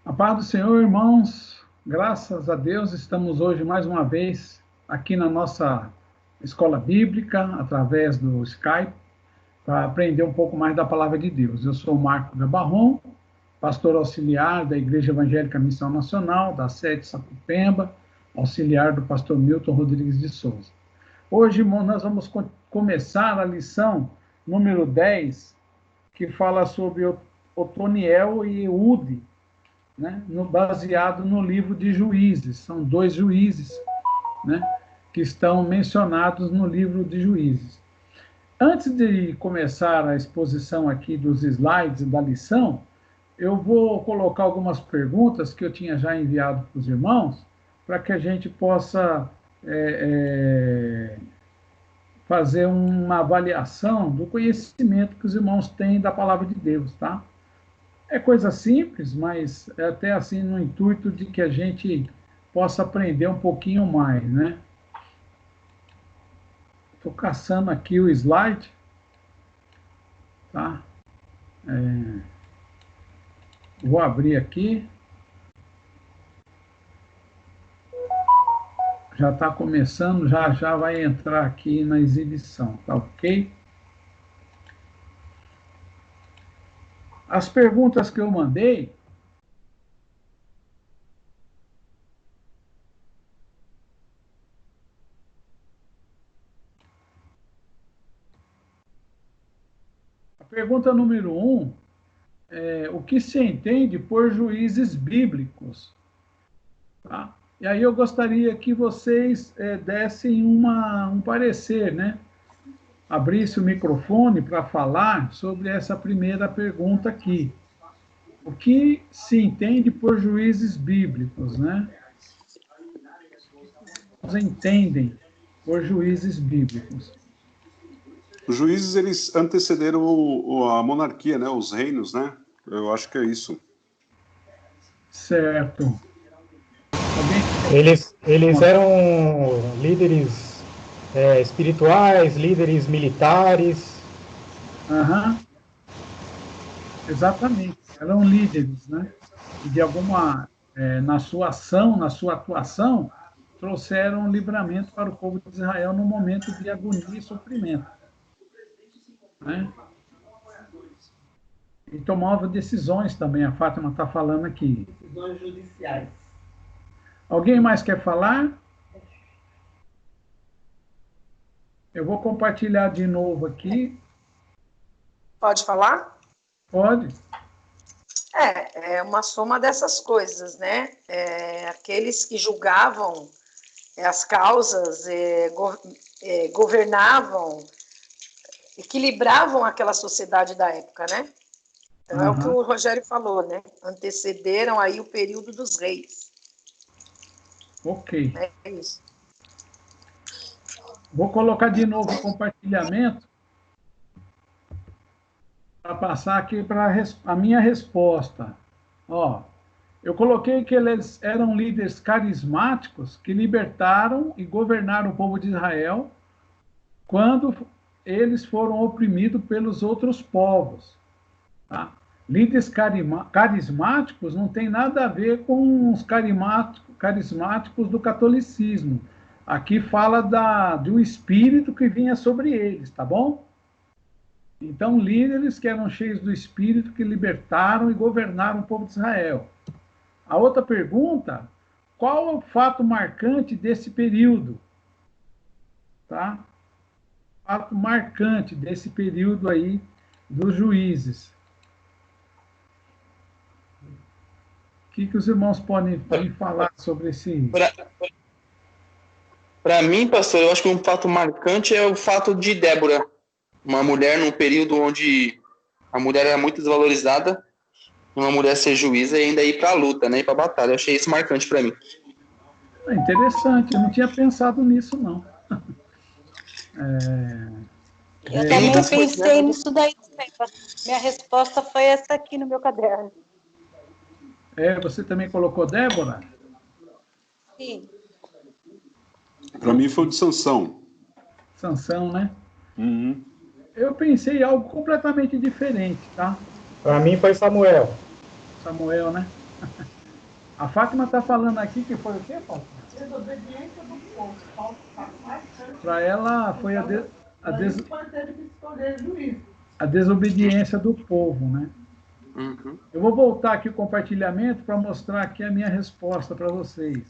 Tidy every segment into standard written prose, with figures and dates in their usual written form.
A paz do Senhor, irmãos, graças a Deus, estamos hoje mais uma vez aqui na nossa escola bíblica, através do Skype, para aprender um pouco mais da palavra de Deus. Eu sou o Marco Gabarron, pastor auxiliar da Igreja Evangélica Missão Nacional, da sede Sapopemba, auxiliar do pastor Milton Rodrigues de Souza. Hoje, irmãos, nós vamos começar a lição número 10, que fala sobre Otoniel e Eude, né, baseado no livro de Juízes. São dois juízes, né, que estão mencionados no livro de Juízes. Antes de começar a exposição aqui dos slides da lição, eu vou colocar algumas perguntas que eu tinha já enviado para os irmãos, para que a gente possa fazer uma avaliação do conhecimento que os irmãos têm da palavra de Deus, tá? É coisa simples, mas é até assim no intuito de que a gente possa aprender um pouquinho mais, né? Estou caçando aqui o slide, tá? Vou abrir aqui. Já está começando, já vai entrar aqui na exibição, tá ok? As perguntas que eu mandei, a pergunta número 1 é o que se entende por juízes bíblicos? Tá? E aí eu gostaria que vocês dessem um parecer, né? Abrisse o microfone para falar sobre essa primeira pergunta aqui. O que se entende por juízes bíblicos, né? Vocês entendem por juízes bíblicos? Os juízes, eles antecederam a monarquia, né? Os reinos, né? Eu acho que é isso. Certo. Eles eram líderes espirituais, líderes militares. Aham. Exatamente. Eram líderes, né? E de alguma, na sua ação, na sua atuação, trouxeram livramento para o povo de Israel no momento de agonia e sofrimento, né? E tomava decisões também, a Fátima está falando aqui. Decisões judiciais. Alguém mais quer falar? Eu vou compartilhar de novo aqui. Pode falar? Pode. É uma soma dessas coisas, né? Aqueles que julgavam as causas, governavam, equilibravam aquela sociedade da época, né? Então, é o que o Rogério falou, né? Antecederam aí o período dos reis. Ok. É isso. Vou colocar de novo o compartilhamento para passar aqui para a minha resposta. Ó, eu coloquei que eles eram líderes carismáticos que libertaram e governaram o povo de Israel quando eles foram oprimidos pelos outros povos. Tá? Líderes carismáticos não tem nada a ver com os carismáticos do catolicismo. Aqui fala do espírito que vinha sobre eles, tá bom? Então, líderes que eram cheios do espírito, que libertaram e governaram o povo de Israel. A outra pergunta, qual é o fato marcante desse período? Tá? Fato marcante desse período aí dos juízes. O que os irmãos podem me falar sobre esse... Para mim, pastor, eu acho que um fato marcante é o fato de Débora, uma mulher num período onde a mulher era muito desvalorizada, uma mulher ser juíza e ainda ir para a luta, né, ir para a batalha. Eu achei isso marcante para mim. É interessante, eu não tinha pensado nisso, não. Eu também pensei nisso daí. Minha resposta foi essa aqui no meu caderno. Você também colocou Débora? Sim. Para mim foi o de Sansão. Sansão, né? Uhum. Eu pensei em algo completamente diferente, tá? Para mim foi Samuel. Samuel, né? A Fátima está falando aqui que foi o quê, Fátima? Desobediência do povo. Para ela foi a juízo. a desobediência do povo, né? Uhum. Eu vou voltar aqui o compartilhamento para mostrar aqui a minha resposta para vocês.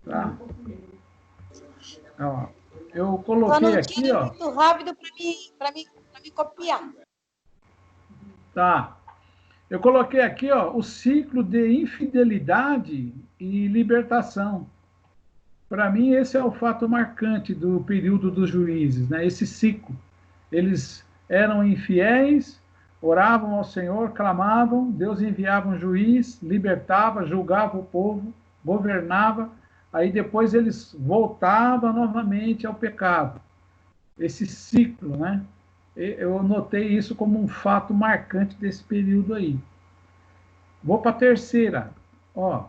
Tá? Ó, eu coloquei aqui, ó. Muito rápido para me copiar. Tá. Eu coloquei aqui, ó, o ciclo de infidelidade e libertação. Para mim, esse é o fato marcante do período dos juízes, né? Esse ciclo. Eles eram infiéis, oravam ao Senhor, clamavam, Deus enviava um juiz, libertava, julgava o povo, governava, aí depois eles voltavam novamente ao pecado. Esse ciclo, né? Eu notei isso como um fato marcante desse período aí. Vou para a terceira. Ó,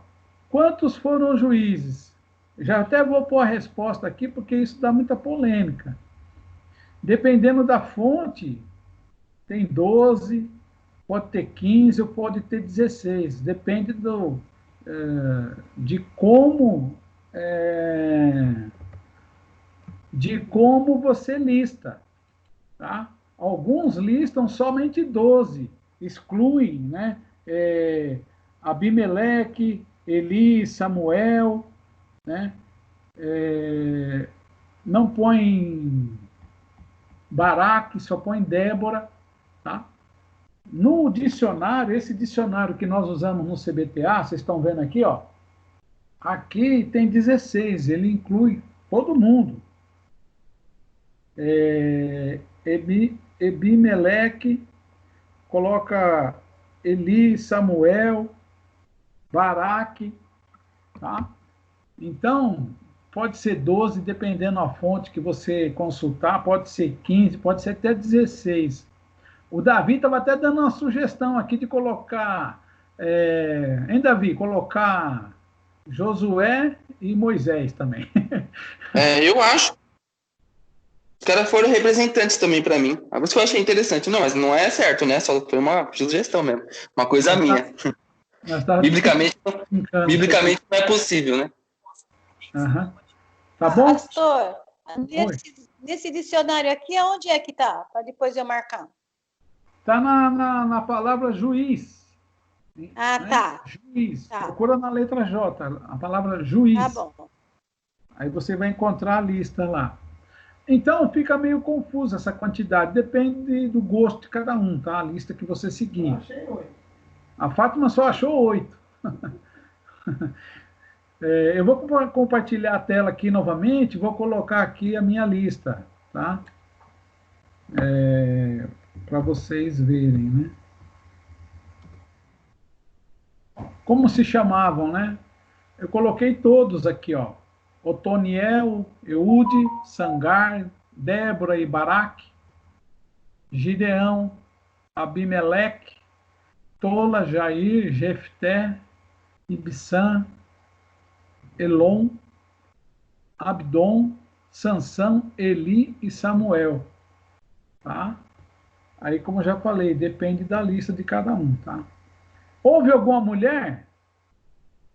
quantos foram os juízes? Já até vou pôr a resposta aqui, porque isso dá muita polêmica. Dependendo da fonte, tem 12, pode ter 15 ou pode ter 16. Depende de como você lista. Tá? Alguns listam somente 12, excluem, né? Abimeleque, Eli, Samuel, né? Não põe Baraque, só põe Débora, tá? No dicionário, esse dicionário que nós usamos no CBTA, vocês estão vendo aqui, ó, aqui tem 16, ele inclui todo mundo. Ebimeleque, coloca Eli, Samuel, Baraque, tá? Então, pode ser 12, dependendo da fonte que você consultar, pode ser 15, pode ser até 16. O Davi estava até dando uma sugestão aqui de colocar, hein, Davi? Colocar Josué e Moisés também. Eu acho. Os caras foram representantes também para mim. Por isso que eu achei interessante. Não, mas não é certo, né? Só foi uma sugestão mesmo. Uma coisa minha. Biblicamente não é possível, né? Uhum. Tá bom? Pastor, nesse dicionário aqui, aonde é que tá? Para depois eu marcar. Tá na palavra juiz. Ah, né? tá. Juiz. Tá. Procura na letra J, a palavra juiz. Tá bom. Aí você vai encontrar a lista lá. Então, fica meio confusa essa quantidade. Depende do gosto de cada um, tá? A lista que você seguir. Achei 8. A Fátima só achou 8. Eu vou compartilhar a tela aqui novamente, vou colocar aqui a minha lista, tá? Para vocês verem, né? Como se chamavam, né? Eu coloquei todos aqui, ó. Otoniel, Eude, Sangar, Débora e Baraque, Gideão, Abimeleque, Tola, Jair, Jefté, Ibsã, Elon, Abdon, Sansão, Eli e Samuel. Tá? Aí, como eu já falei, depende da lista de cada um, tá? Houve alguma mulher?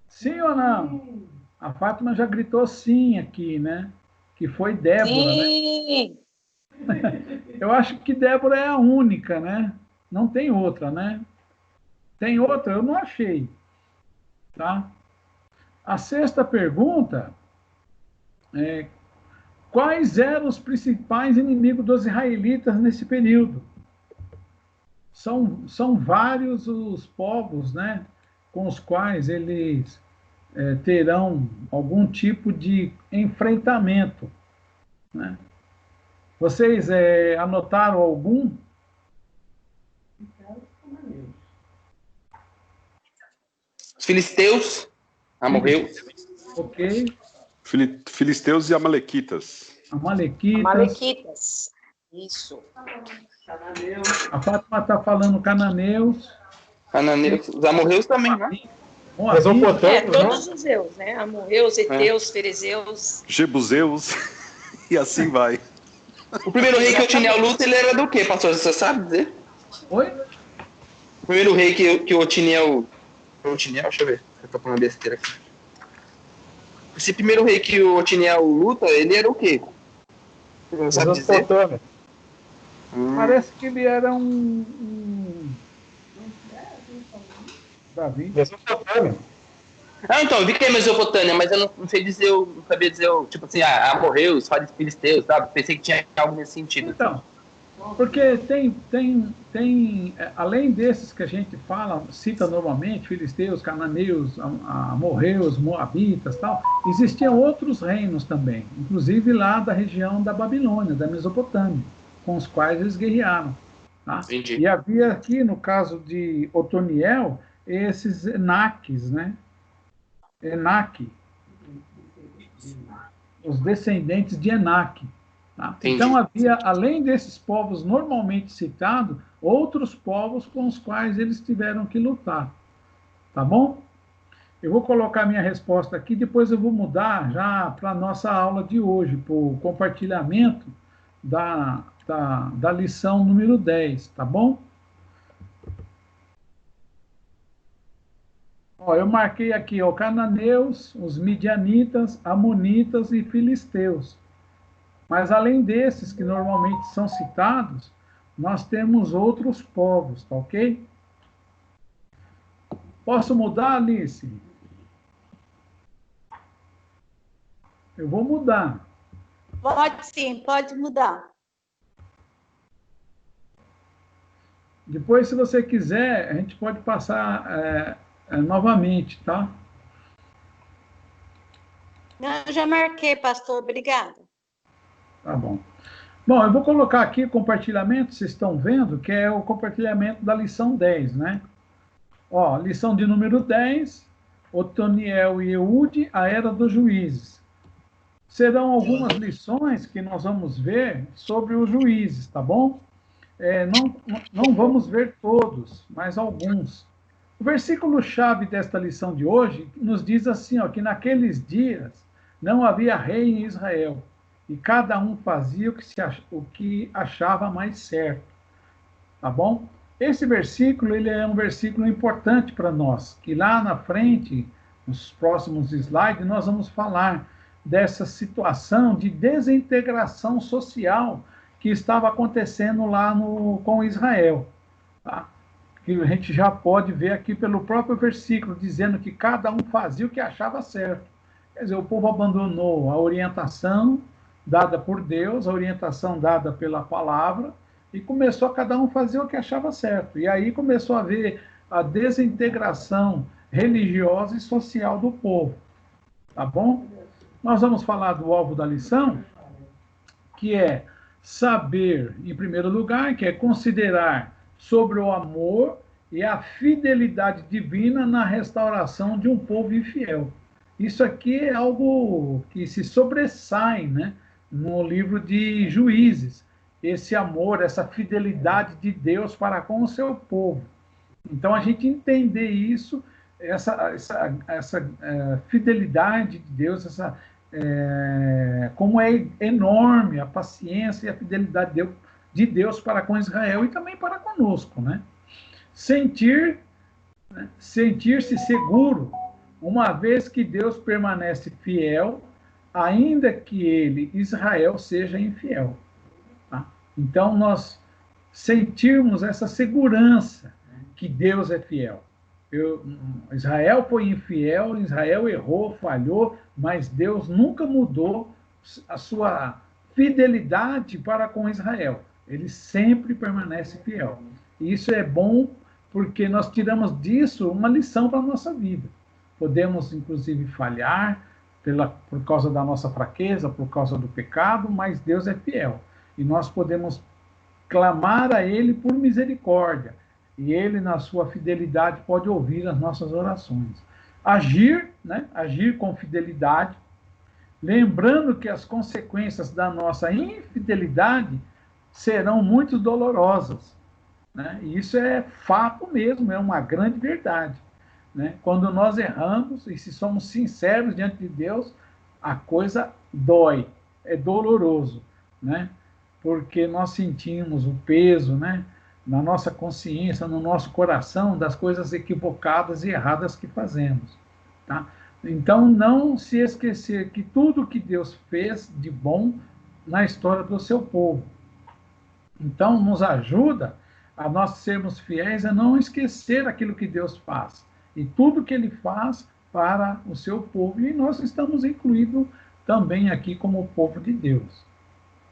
Sim ou não? A Fátima já gritou sim aqui, né? Que foi Débora, sim. Né? Eu acho que Débora é a única, né? Não tem outra, né? Tem outra? Eu não achei. Tá? A sexta pergunta é: quais eram os principais inimigos dos israelitas nesse período? São vários os povos, né, com os quais eles terão algum tipo de enfrentamento, né? Vocês anotaram algum? Os filisteus, amorreus. Ok. Filisteus e amalequitas. Amalequitas. Isso. A Fátima está falando cananeus. Os amorreus também, né? Todos os zeus, né? Amorreus, heteus, ferezeus. Jebuseus, e assim vai. O primeiro rei que Otiniel luta, ele era do quê, pastor? Você sabe dizer? Oi? O primeiro rei que Otiniel Otiniel, deixa eu ver, eu tô falando besteira aqui. Esse primeiro rei que o Otiniel luta, ele era o quê? Você não sabe dizer? Parece que ele era Davi. Mesopotâmia. Então, eu vi que é Mesopotâmia, mas eu não sei dizer, não sabia dizer, tipo assim, amorreus, filisteus, sabe? Pensei que tinha algo nesse sentido. Então, porque tem além desses que a gente cita normalmente, filisteus, cananeus, amorreus, moabitas, tal, existiam outros reinos também, inclusive lá da região da Babilônia, da Mesopotâmia, com os quais eles guerrearam. Tá? E havia aqui, no caso de Otoniel, esses Enaques, né? Enaque, os descendentes de Enaque. Tá? Então havia, além desses povos normalmente citados, outros povos com os quais eles tiveram que lutar. Tá bom? Eu vou colocar minha resposta aqui, depois eu vou mudar já para a nossa aula de hoje, para o compartilhamento da lição número 10, tá bom? Ó, eu marquei aqui, ó, cananeus, os midianitas, amonitas e filisteus. Mas além desses que normalmente são citados, nós temos outros povos, tá ok? Posso mudar, Alice? Eu vou mudar. Pode sim, pode mudar. Depois, se você quiser, a gente pode passar novamente, tá? Eu já marquei, pastor, obrigada. Tá bom. Bom, eu vou colocar aqui o compartilhamento, vocês estão vendo, que é o compartilhamento da lição 10, né? Ó, lição de número 10, Otoniel e Eude, a Era dos Juízes. Serão algumas lições que nós vamos ver sobre os juízes, tá bom? Não vamos ver todos, mas alguns. O versículo-chave desta lição de hoje nos diz assim, ó, que naqueles dias não havia rei em Israel, e cada um fazia o que achava mais certo. Tá bom? Esse versículo, ele é um versículo importante para nós, que lá na frente, nos próximos slides, nós vamos falar dessa situação de desintegração social que estava acontecendo lá com Israel. Tá? Que a gente já pode ver aqui pelo próprio versículo, dizendo que cada um fazia o que achava certo. Quer dizer, o povo abandonou a orientação dada por Deus, a orientação dada pela palavra, e começou a cada um fazer o que achava certo. E aí começou a haver a desintegração religiosa e social do povo. Tá bom? Nós vamos falar do alvo da lição, que é saber, em primeiro lugar, que é considerar sobre o amor e a fidelidade divina na restauração de um povo infiel. Isso aqui é algo que se sobressai, né, no livro de Juízes, esse amor, essa fidelidade de Deus para com o seu povo. Então, a gente entender isso, essa fidelidade de Deus, como é enorme a paciência e a fidelidade de Deus para com Israel e também para conosco, né? Sentir-se seguro, uma vez que Deus permanece fiel, ainda que ele, Israel, seja infiel. Tá? Então, nós sentirmos essa segurança que Deus é fiel. Israel foi infiel, Israel errou, falhou, mas Deus nunca mudou a sua fidelidade para com Israel. Ele sempre permanece fiel. E isso é bom porque nós tiramos disso uma lição para a nossa vida. Podemos, inclusive, falhar por causa da nossa fraqueza, por causa do pecado, mas Deus é fiel. E nós podemos clamar a Ele por misericórdia. E Ele, na sua fidelidade, pode ouvir as nossas orações. Agir, né? Agir com fidelidade, lembrando que as consequências da nossa infidelidade serão muito dolorosas. Né? E isso é fato mesmo, é uma grande verdade. Né? Quando nós erramos, e se somos sinceros diante de Deus, a coisa dói, é doloroso. Né? Porque nós sentimos o peso, né, na nossa consciência, no nosso coração, das coisas equivocadas e erradas que fazemos. Tá? Então, não se esquecer que tudo que Deus fez de bom na história do seu povo. Então, nos ajuda a nós sermos fiéis a não esquecer aquilo que Deus faz. E tudo que Ele faz para o seu povo. E nós estamos incluídos também aqui como povo de Deus.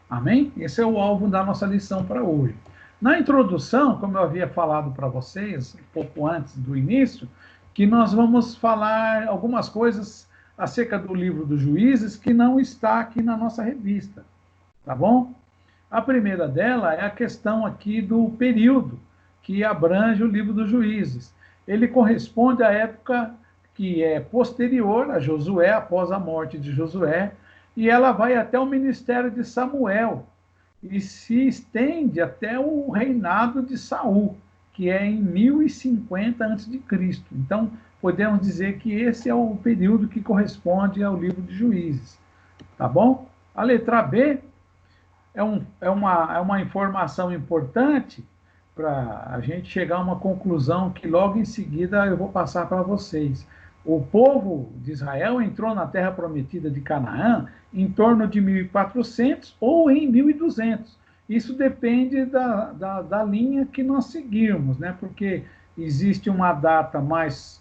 Amém? Esse é o alvo da nossa lição para hoje. Na introdução, como eu havia falado para vocês, um pouco antes do início, que nós vamos falar algumas coisas acerca do livro dos Juízes que não está aqui na nossa revista, tá bom? A primeira dela é a questão aqui do período que abrange o livro dos Juízes. Ele corresponde à época que é posterior a Josué, após a morte de Josué, e ela vai até o ministério de Samuel, e se estende até o reinado de Saul, que é em 1050 a.C. Então, podemos dizer que esse é o período que corresponde ao livro de Juízes. Tá bom? A letra B é uma informação importante para a gente chegar a uma conclusão que logo em seguida eu vou passar para vocês. O povo de Israel entrou na terra prometida de Canaã em torno de 1400 ou em 1200. Isso depende da linha que nós seguirmos, né? Porque existe uma data mais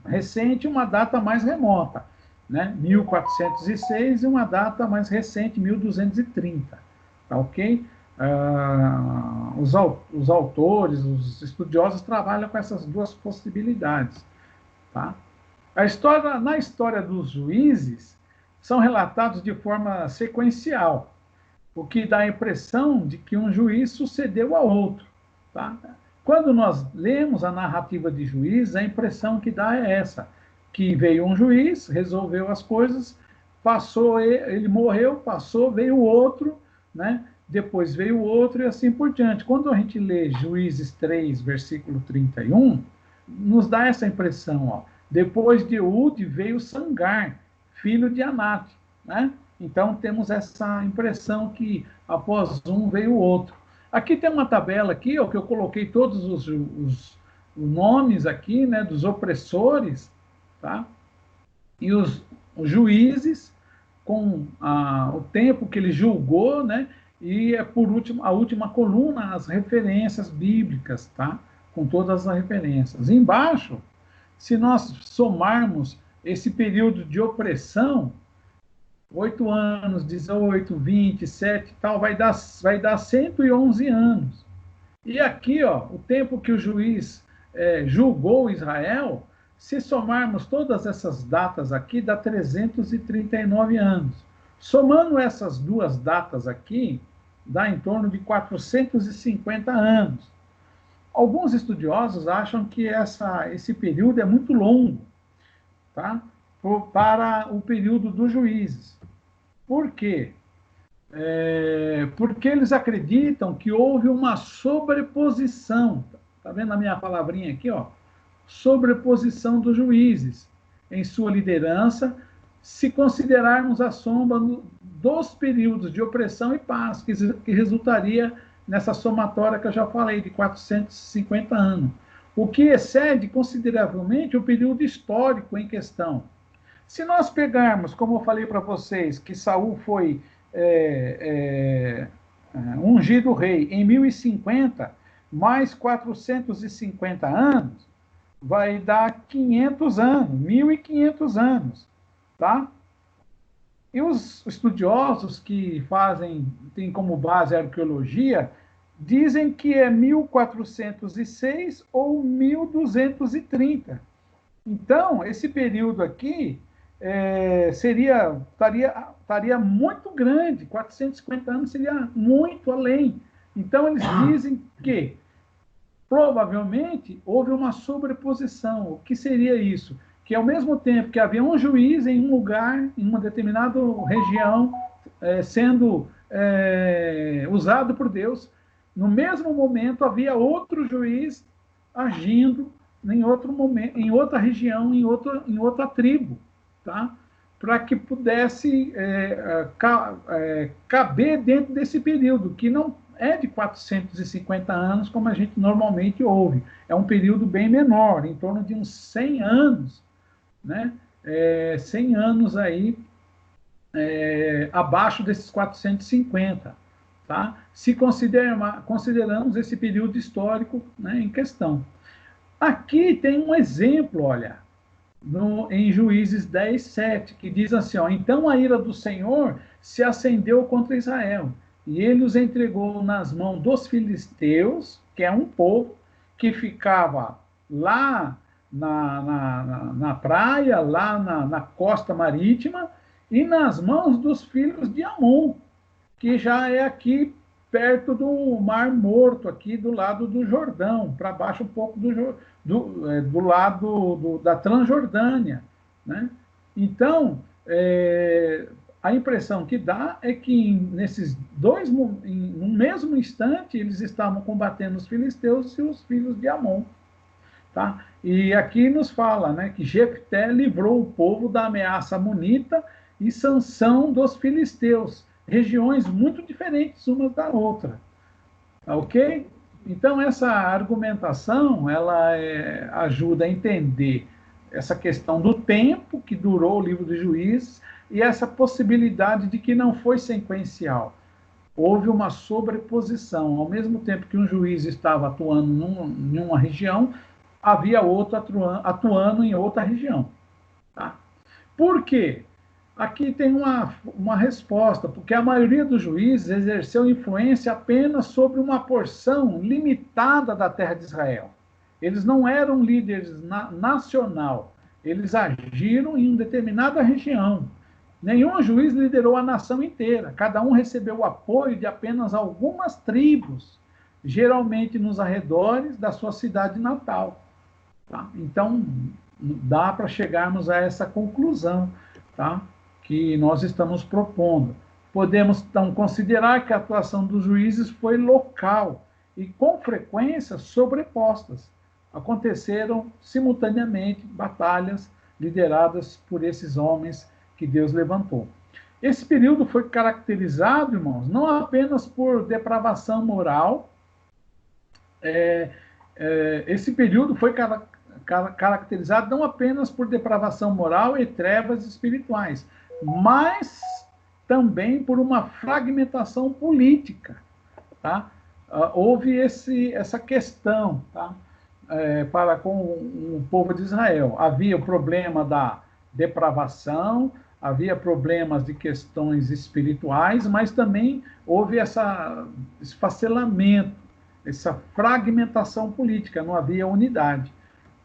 recente e uma data mais remota, né? 1406 e uma data mais recente, 1230. Tá ok? Os autores, os estudiosos trabalham com essas duas possibilidades. Tá? Na história dos juízes, são relatados de forma sequencial, o que dá a impressão de que um juiz sucedeu a outro. Tá? Quando nós lemos a narrativa de Juízes, a impressão que dá é essa, que veio um juiz, resolveu as coisas, passou, ele morreu, passou, veio outro, né? Depois veio outro e assim por diante. Quando a gente lê Juízes 3, versículo 31, nos dá essa impressão, ó. Depois de Eude veio Sangar, filho de Anate, né? Então temos essa impressão que após um veio o outro. Aqui tem uma tabela aqui, ó, que eu coloquei todos os nomes aqui, né, dos opressores, tá? E os juízes com o tempo que ele julgou, né? E por último, a última coluna, as referências bíblicas, tá? Com todas as referências. Embaixo, se nós somarmos esse período de opressão, 8 anos, 18, 27 e tal, vai dar 111 anos. E aqui, ó, o tempo que o juiz julgou Israel, se somarmos todas essas datas aqui, dá 339 anos. Somando essas duas datas aqui, dá em torno de 450 anos. Alguns estudiosos acham que esse período é muito longo, tá? Para o período dos juízes. Por quê? Porque eles acreditam que houve uma sobreposição. Está vendo a minha palavrinha aqui, ó? Sobreposição dos juízes em sua liderança, se considerarmos a soma dos períodos de opressão e paz, que resultaria nessa somatória que eu já falei, de 450 anos, o que excede consideravelmente o período histórico em questão. Se nós pegarmos, como eu falei para vocês, que Saul foi ungido rei em 1050, mais 450 anos, vai dar 500 anos, 1500 anos, tá? E os estudiosos que têm como base a arqueologia, dizem que é 1406 ou 1230. Então, esse período aqui estaria muito grande, 450 anos seria muito além. Então, eles dizem que provavelmente houve uma sobreposição. O que seria isso? Que ao mesmo tempo que havia um juiz em um lugar, em uma determinada região, sendo usado por Deus, no mesmo momento havia outro juiz agindo em outro momento, em outra região, em outra tribo, tá? Para que pudesse caber dentro desse período, que não é de 450 anos, como a gente normalmente ouve. É um período bem menor, em torno de uns 100 anos, né? 100 anos aí, abaixo desses 450, tá? Se consideramos esse período histórico, né, em questão. Aqui tem um exemplo, olha, em Juízes 10, 7, que diz assim, ó, então a ira do Senhor se acendeu contra Israel, e ele os entregou nas mãos dos filisteus, que é um povo que ficava lá na praia, lá na costa marítima, e nas mãos dos filhos de Amon, que já é aqui perto do Mar Morto, aqui do lado do Jordão, para baixo um pouco do lado da Transjordânia, né? Então, a impressão que dá é que nesses dois, no mesmo instante, eles estavam combatendo os filisteus e os filhos de Amon. Tá? E aqui nos fala, né, que Jefté livrou o povo da ameaça amonita e Sansão dos filisteus, regiões muito diferentes umas da outra. Ok? Então, essa argumentação, ela ajuda a entender essa questão do tempo que durou o livro dos Juízes e essa possibilidade de que não foi sequencial. Houve uma sobreposição. Ao mesmo tempo que um juiz estava atuando em uma região, havia outro atuando em outra região. Tá? Por quê? Aqui tem uma resposta, porque a maioria dos juízes exerceu influência apenas sobre uma porção limitada da terra de Israel. Eles não eram líderes nacional, eles agiram em uma determinada região. Nenhum juiz liderou a nação inteira, cada um recebeu o apoio de apenas algumas tribos, geralmente nos arredores da sua cidade natal. Tá? Então, dá para chegarmos a essa conclusão, tá? Que nós estamos propondo. Podemos, então, considerar que a atuação dos juízes foi local e, com frequência, sobrepostas. Aconteceram simultaneamente batalhas lideradas por esses homens que Deus levantou. Esse período foi caracterizado, irmãos, não apenas por depravação moral, esse período foi caracterizado não apenas por depravação moral e trevas espirituais, mas também por uma fragmentação política. Tá? Houve essa questão, tá? Para com o povo de Israel. Havia o problema da depravação, havia problemas de questões espirituais, mas também houve esse esfacelamento, essa fragmentação política, não havia unidade.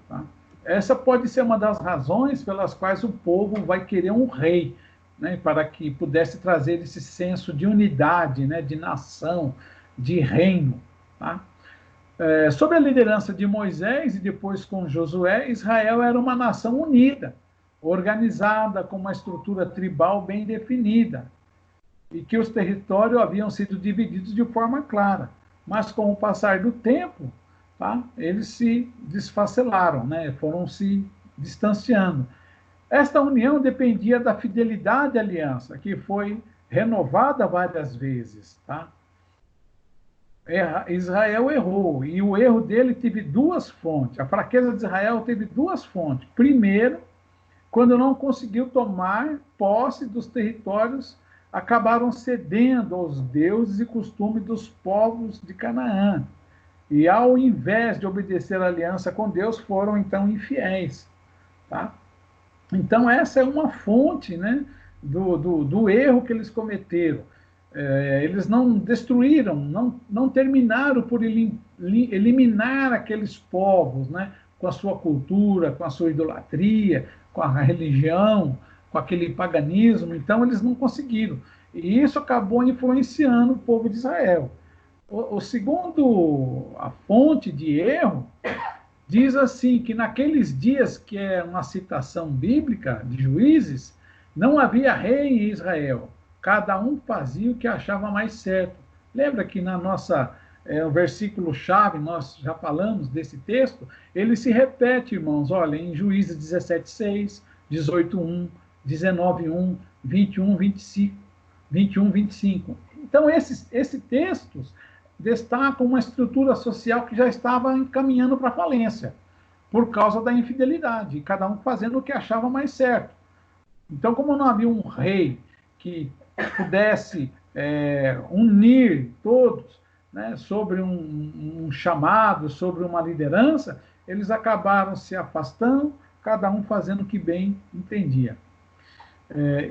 Tá? Essa pode ser uma das razões pelas quais o povo vai querer um rei, né, para que pudesse trazer esse senso de unidade, né, de nação, de reino. Tá? Sob a liderança de Moisés e depois com Josué, Israel era uma nação unida, organizada, com uma estrutura tribal bem definida, e que os territórios haviam sido divididos de forma clara. Mas, com o passar do tempo, tá, eles se desfacelaram, né, foram se distanciando. Esta união dependia da fidelidade à aliança, que foi renovada várias vezes. Tá? Israel errou, e o erro dele teve duas fontes. A fraqueza de Israel teve duas fontes. Primeiro, quando não conseguiu tomar posse dos territórios, acabaram cedendo aos deuses e costumes dos povos de Canaã. E, ao invés de obedecer à aliança com Deus, foram, então, infiéis. Tá? Então, essa é uma fonte, né, do erro que eles cometeram. Eles não destruíram, não terminaram por eliminar aqueles povos, né, com a sua cultura, com a sua idolatria, com a religião, com aquele paganismo. Então, eles não conseguiram. E isso acabou influenciando o povo de Israel. O segundo, a fonte de erro, diz assim, que naqueles dias, que é uma citação bíblica de Juízes, não havia rei em Israel. Cada um fazia o que achava mais certo. Lembra que na nossa o versículo-chave, nós já falamos desse texto, ele se repete, irmãos, olha, em Juízes 17:6, 18:1, 19:1, 21:25. Então, esses textos destacam uma estrutura social que já estava encaminhando para a falência, por causa da infidelidade, cada um fazendo o que achava mais certo. Então, como não havia um rei que pudesse unir todos, né, sobre um chamado, sobre uma liderança, eles acabaram se afastando, cada um fazendo o que bem entendia.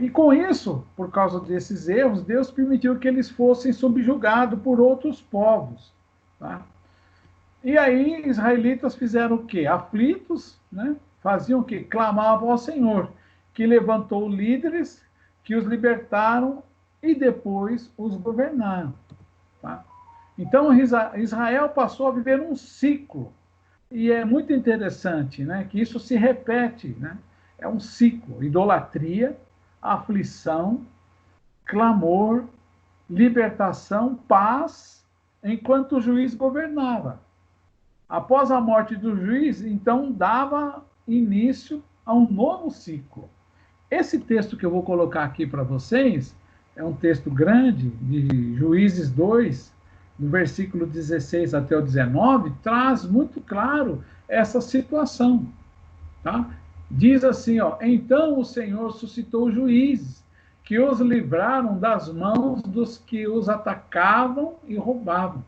E com isso, por causa desses erros, Deus permitiu que eles fossem subjugados por outros povos. Tá? E aí, israelitas fizeram o quê? Aflitos, né? Faziam o quê? Clamavam ao Senhor, que levantou líderes, que os libertaram e depois os governaram. Tá? Então, Israel passou a viver um ciclo. E é muito interessante, né, que isso se repete. Né? É um ciclo: idolatria, aflição, clamor, libertação, paz, enquanto o juiz governava. Após a morte do juiz, então, dava início a um novo ciclo. Esse texto que eu vou colocar aqui para vocês é um texto grande, de Juízes 2, no versículo 16 até o 19, traz muito claro essa situação. Tá? Diz assim, ó: então o Senhor suscitou juízes, que os livraram das mãos dos que os atacavam e roubavam.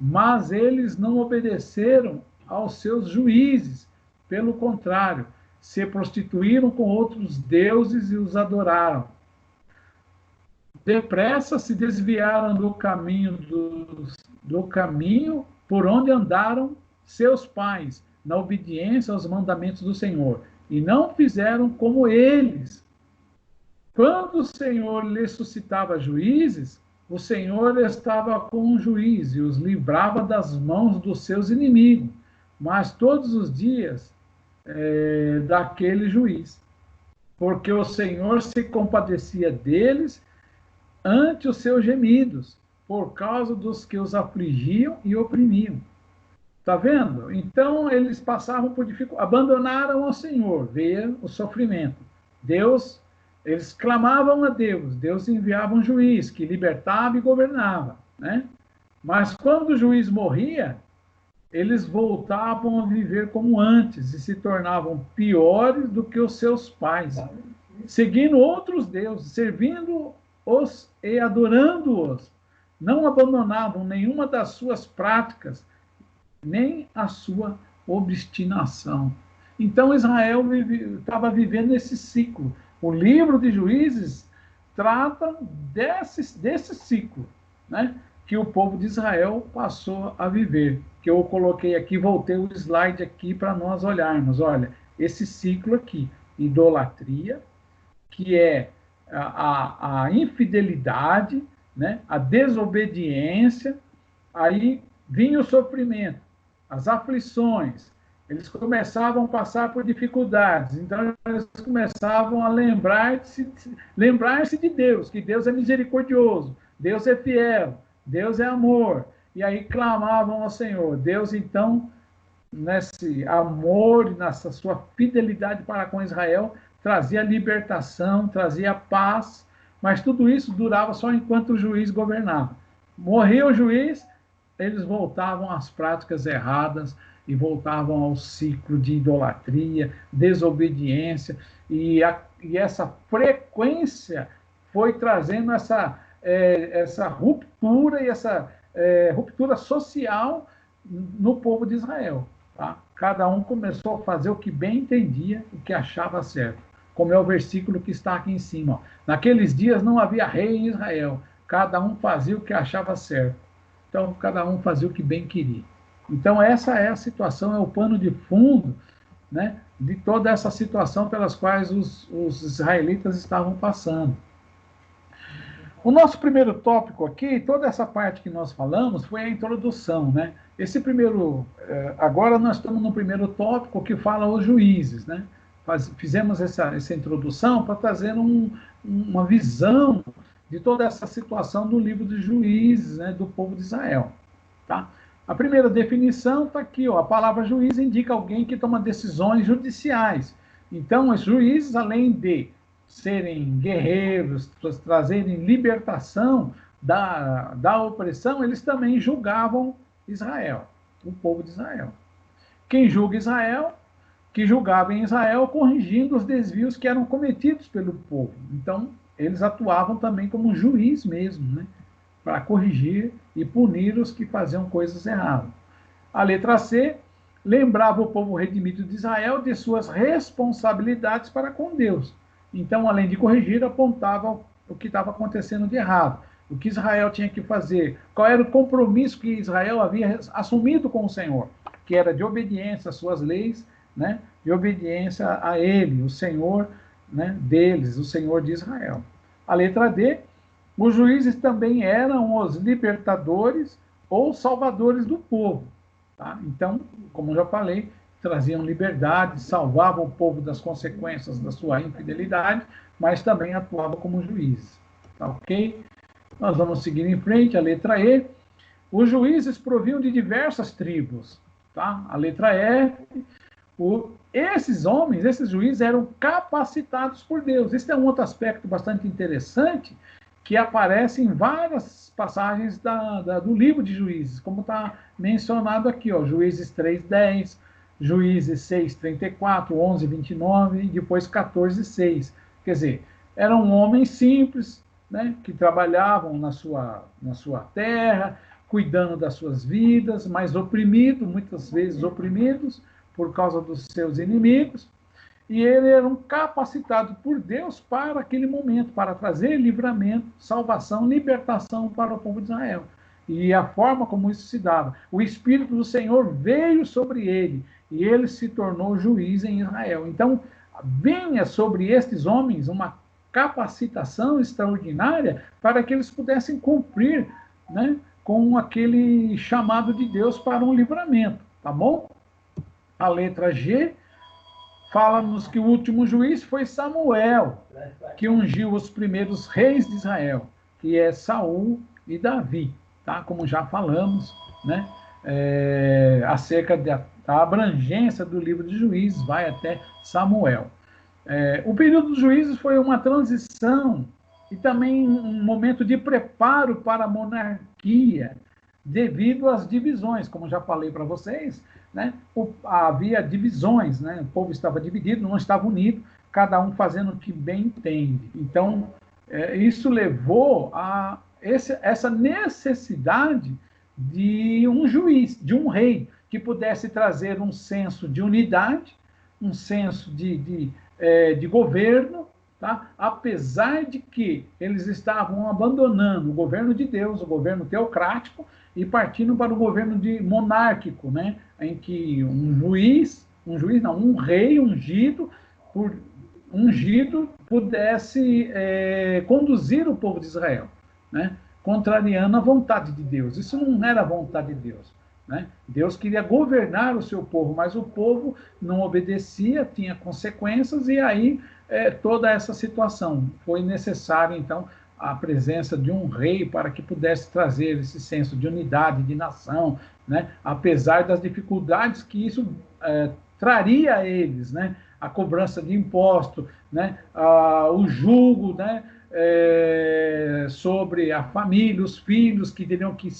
Mas eles não obedeceram aos seus juízes. Pelo contrário, se prostituíram com outros deuses e os adoraram. Depressa se desviaram do caminho por onde andaram seus pais, na obediência aos mandamentos do Senhor, e não fizeram como eles. Quando o Senhor lhes suscitava juízes, o Senhor estava com um juiz e os livrava das mãos dos seus inimigos, mas todos os dias daquele juiz, porque o Senhor se compadecia deles ante os seus gemidos, por causa dos que os afligiam e oprimiam. Está vendo? Então, eles passavam por dificuldade, abandonaram ao Senhor, veio o sofrimento. Eles clamavam a Deus, Deus enviava um juiz que libertava e governava, né? Mas quando o juiz morria, eles voltavam a viver como antes e se tornavam piores do que os seus pais, seguindo outros deuses, servindo-os e adorando-os. Não abandonavam nenhuma das suas práticas, nem a sua obstinação. Então, Israel estava vivendo esse ciclo. O livro de Juízes trata desse ciclo, né, que o povo de Israel passou a viver. Que eu coloquei aqui, voltei o slide aqui para nós olharmos. Olha, esse ciclo aqui: idolatria, que é a infidelidade, né, a desobediência, aí vinha o sofrimento, as aflições. Eles começavam a passar por dificuldades, então eles começavam a lembrar-se de Deus, que Deus é misericordioso, Deus é fiel, Deus é amor, e aí clamavam ao Senhor. Deus, então, nesse amor, nessa sua fidelidade para com Israel, trazia libertação, trazia paz, mas tudo isso durava só enquanto o juiz governava. Morria o juiz, eles voltavam às práticas erradas, e voltavam ao ciclo de idolatria, desobediência, e essa frequência foi trazendo essa ruptura e essa ruptura social no povo de Israel. Tá? Cada um começou a fazer o que bem entendia, o que achava certo, como é o versículo que está aqui em cima. Ó. Naqueles dias não havia rei em Israel, cada um fazia o que achava certo. Então, cada um fazia o que bem queria. Então, essa é a situação, é o pano de fundo, né, de toda essa situação pelas quais os israelitas estavam passando. O nosso primeiro tópico aqui, toda essa parte que nós falamos, foi a introdução, né? Esse primeiro, agora nós estamos no primeiro tópico que fala os juízes, né? Fizemos essa introdução para trazer uma visão de toda essa situação do livro de Juízes, né, do povo de Israel, tá? A primeira definição está aqui, ó, a palavra juiz indica alguém que toma decisões judiciais. Então, os juízes, além de serem guerreiros, trazerem libertação, da opressão, eles também julgavam Israel, o povo de Israel. Quem julga Israel, que julgava em Israel, corrigindo os desvios que eram cometidos pelo povo. Então, eles atuavam também como juiz mesmo, né? Para corrigir e punir os que faziam coisas erradas. A letra C lembrava o povo redimido de Israel de suas responsabilidades para com Deus. Então, além de corrigir, apontava o que estava acontecendo de errado, o que Israel tinha que fazer, qual era o compromisso que Israel havia assumido com o Senhor, que era de obediência às suas leis, né, de obediência a Ele, o Senhor, né, deles, o Senhor de Israel. A letra D, os juízes também eram os libertadores ou salvadores do povo. Tá? Então, como já falei, traziam liberdade, salvavam o povo das consequências da sua infidelidade, mas também atuavam como juízes. Tá ok? Nós vamos seguir em frente, a letra E. Os juízes provinham de diversas tribos. Tá? A letra F. Esses homens, esses juízes, eram capacitados por Deus. Esse é um outro aspecto bastante interessante, que aparece em várias passagens do livro de Juízes, como está mencionado aqui, ó, Juízes 3:10, Juízes 6:34, 11:29 e depois 14:6. Quer dizer, eram homens simples, né, que trabalhavam na sua terra, cuidando das suas vidas, mas oprimidos, muitas vezes oprimidos por causa dos seus inimigos, e eles eram capacitados por Deus para aquele momento, para trazer livramento, salvação, libertação para o povo de Israel. E a forma como isso se dava, o Espírito do Senhor veio sobre ele, e ele se tornou juiz em Israel. Então, venha sobre estes homens uma capacitação extraordinária para que eles pudessem cumprir, né, com aquele chamado de Deus para um livramento, tá bom? A letra G fala-nos que o último juiz foi Samuel, que ungiu os primeiros reis de Israel, que é Saul e Davi, tá? Como já falamos, né? Acerca da abrangência do livro de Juízes, vai até Samuel. O período dos juízes foi uma transição e também um momento de preparo para a monarquia, devido às divisões, como já falei para vocês, né? Havia divisões, né? O povo estava dividido, não estava unido, cada um fazendo o que bem entende. Então, isso levou a essa necessidade de um juiz, de um rei, que pudesse trazer um senso de unidade, um senso de governo, tá? Apesar de que eles estavam abandonando o governo de Deus, o governo teocrático, e partindo para o governo monárquico, né? Em que um rei ungido pudesse conduzir o povo de Israel, né? Contrariando a vontade de Deus. Isso não era a vontade de Deus, né? Deus queria governar o seu povo, mas o povo não obedecia, tinha consequências, e aí toda essa situação. Foi necessário, então, a presença de um rei para que pudesse trazer esse senso de unidade, de nação, né? Apesar das dificuldades que isso traria a eles, né? A cobrança de imposto, né? O julgo, né? Sobre a família, os filhos que teriam que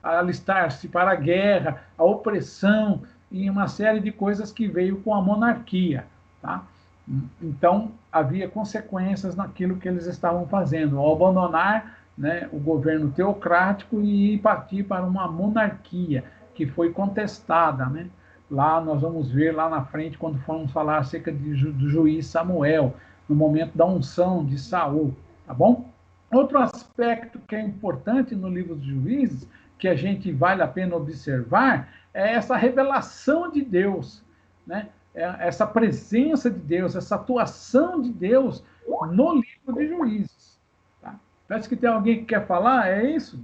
alistar-se para a guerra, a opressão e uma série de coisas que veio com a monarquia, tá? Então, havia consequências naquilo que eles estavam fazendo, ao abandonar, né, o governo teocrático e partir para uma monarquia, que foi contestada, né? Lá nós vamos ver lá na frente, quando formos falar acerca do juiz Samuel, no momento da unção de Saul, tá bom? Outro aspecto que é importante no livro dos Juízes, que a gente vale a pena observar, é essa revelação de Deus, né? Essa presença de Deus, essa atuação de Deus no livro de Juízes. Tá? Parece que tem alguém que quer falar, é isso?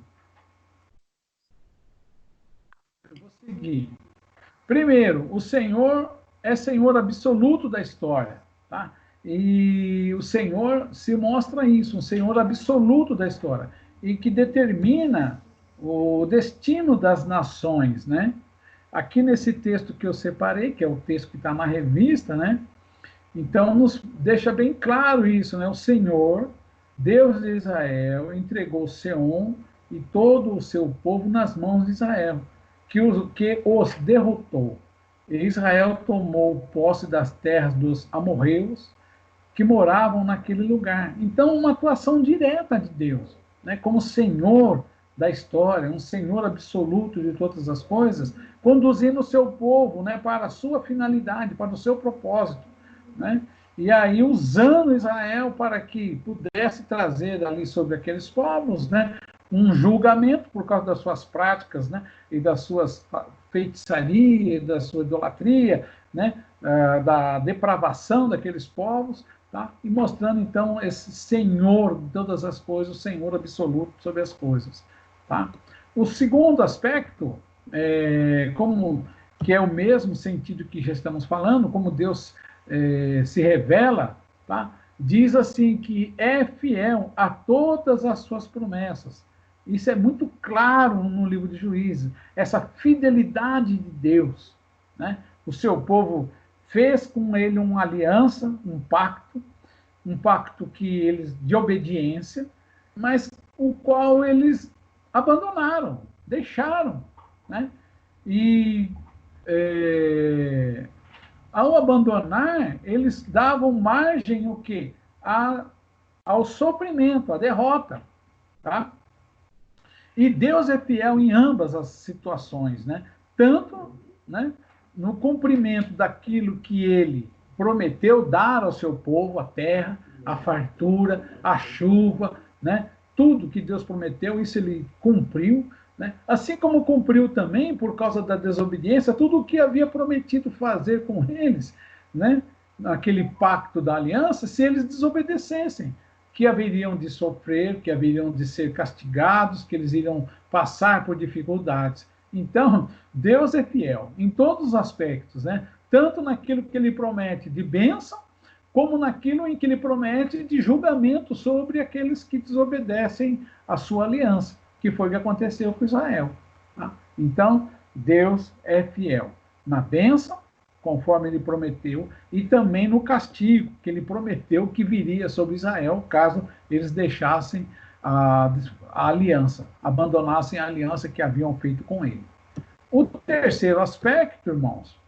Eu vou seguir. Primeiro, o Senhor é Senhor absoluto da história. Tá? E o Senhor se mostra isso, um Senhor absoluto da história, e que determina o destino das nações, né? Aqui nesse texto que eu separei, que é o texto que está na revista, né? Então, nos deixa bem claro isso, né? O Senhor Deus de Israel entregou Seom e todo o seu povo nas mãos de Israel, que os derrotou. E Israel tomou posse das terras dos amorreus, que moravam naquele lugar. Então, uma atuação direta de Deus, né, como Senhor da história, um Senhor absoluto de todas as coisas, conduzindo o seu povo, né, para a sua finalidade, para o seu propósito, né? E aí usando Israel para que pudesse trazer ali sobre aqueles povos, né, um julgamento por causa das suas práticas, né, e das suas feitiçarias, da sua idolatria, né, da depravação daqueles povos, tá? E mostrando então esse Senhor de todas as coisas, o Senhor absoluto sobre as coisas, tá? O segundo aspecto, como que é o mesmo sentido que já estamos falando, como Deus se revela, tá? Diz assim que é fiel a todas as suas promessas. Isso é muito claro no livro de Juízes, essa fidelidade de Deus, né? O seu povo fez com ele uma aliança, um pacto que eles de obediência, mas o qual eles abandonaram, deixaram, né? E ao abandonar, eles davam margem o quê? Ao sofrimento, à derrota, tá? E Deus é fiel em ambas as situações, né? Tanto, né, no cumprimento daquilo que ele prometeu dar ao seu povo, a terra, a fartura, a chuva, né? Tudo que Deus prometeu, isso ele cumpriu, né? Assim como cumpriu também, por causa da desobediência, tudo o que havia prometido fazer com eles, né? Naquele pacto da aliança, se eles desobedecessem, que haveriam de sofrer, que haveriam de ser castigados, que eles iriam passar por dificuldades. Então, Deus é fiel em todos os aspectos, né? Tanto naquilo que ele promete de bênção, como naquilo em que ele promete de julgamento sobre aqueles que desobedecem a sua aliança, que foi o que aconteceu com Israel. Tá? Então, Deus é fiel na bênção, conforme ele prometeu, e também no castigo, que ele prometeu que viria sobre Israel, caso eles deixassem a aliança, abandonassem a aliança que haviam feito com ele. O terceiro aspecto, irmãos,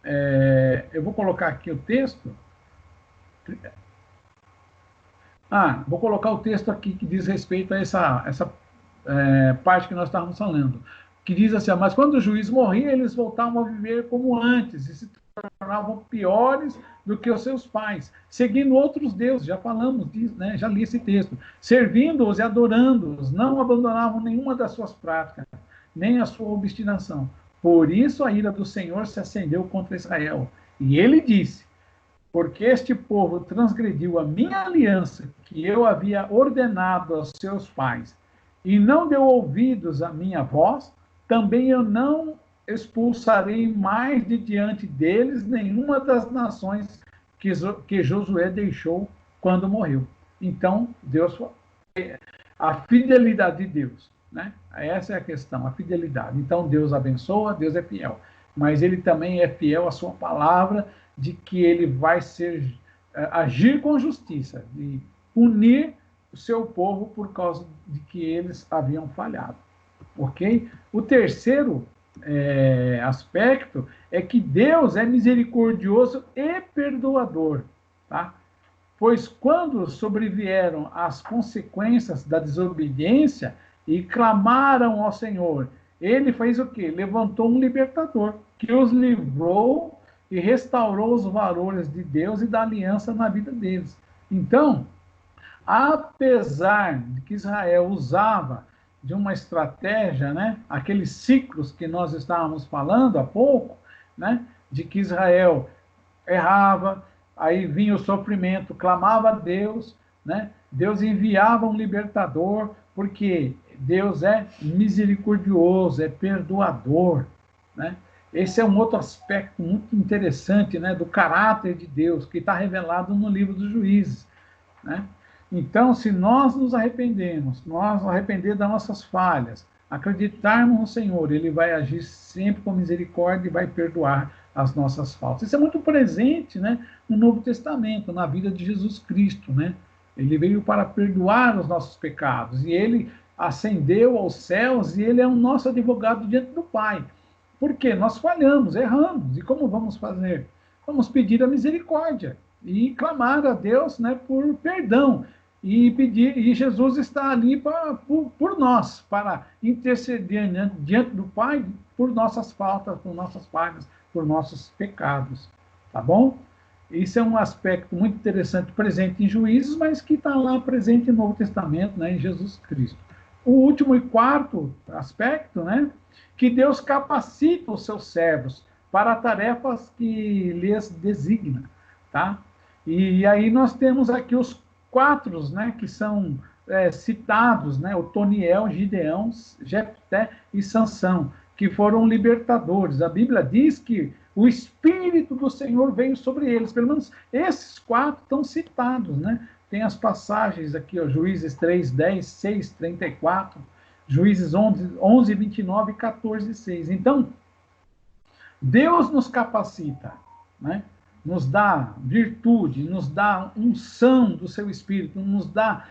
eu vou colocar aqui o texto. Vou colocar o texto aqui que diz respeito a essa parte que nós estávamos falando, que diz assim, mas quando o juiz morria, eles voltavam a viver como antes, e se tornavam piores do que os seus pais, seguindo outros deuses, já falamos disso, né? Já li esse texto, servindo-os e adorando-os, não abandonavam nenhuma das suas práticas, nem a sua obstinação. Por isso a ira do Senhor se acendeu contra Israel. E ele disse, porque este povo transgrediu a minha aliança, que eu havia ordenado aos seus pais, e não deu ouvidos à minha voz, também eu não expulsarei mais de diante deles nenhuma das nações que Josué deixou quando morreu. Então, a fidelidade de Deus, né? Essa é a questão, a fidelidade. Então, Deus abençoa, Deus é fiel. Mas ele também é fiel à sua palavra de que ele vai agir com justiça, de punir o seu povo por causa de que eles haviam falhado. Ok? O terceiro aspecto é que Deus é misericordioso e perdoador, tá? Pois quando sobrevieram as consequências da desobediência e clamaram ao Senhor, ele fez o quê? Levantou um libertador, que os livrou e restaurou os valores de Deus e da aliança na vida deles. Então, apesar de que Israel usava de uma estratégia, né, aqueles ciclos que nós estávamos falando há pouco, né, de que Israel errava, aí vinha o sofrimento, clamava a Deus, né, Deus enviava um libertador, porque Deus é misericordioso, é perdoador, né? Esse é um outro aspecto muito interessante, né, do caráter de Deus, que está revelado no livro dos Juízes, né? Então, se nós nos arrependemos, nós nos arrepender das nossas falhas, acreditarmos no Senhor, ele vai agir sempre com misericórdia e vai perdoar as nossas faltas. Isso é muito presente, né, no Novo Testamento, na vida de Jesus Cristo, né? Ele veio para perdoar os nossos pecados, e ele ascendeu aos céus, e ele é o nosso advogado diante do Pai. Por quê? Nós falhamos, erramos, e como vamos fazer? Vamos pedir a misericórdia e clamar a Deus, né, por perdão, e pedir, e Jesus está ali por nós, para interceder diante do Pai por nossas faltas, por nossas falhas, por nossos pecados, tá bom? Isso é um aspecto muito interessante presente em Juízes, mas que está lá presente no Novo Testamento, né, em Jesus Cristo. O último e quarto aspecto, né, que Deus capacita os seus servos para tarefas que lhes designa, tá? E aí nós temos aqui os quatro, né, que são citados, né, Otoniel, Gideão, Jefté e Sansão, que foram libertadores. A Bíblia diz que o Espírito do Senhor veio sobre eles. Pelo menos esses quatro estão citados, né? Tem as passagens aqui, ó, Juízes 3, 10, 6, 34, Juízes 11, 29 e 14, 6. Então, Deus nos capacita, né? Nos dá virtude, nos dá unção do seu Espírito, nos dá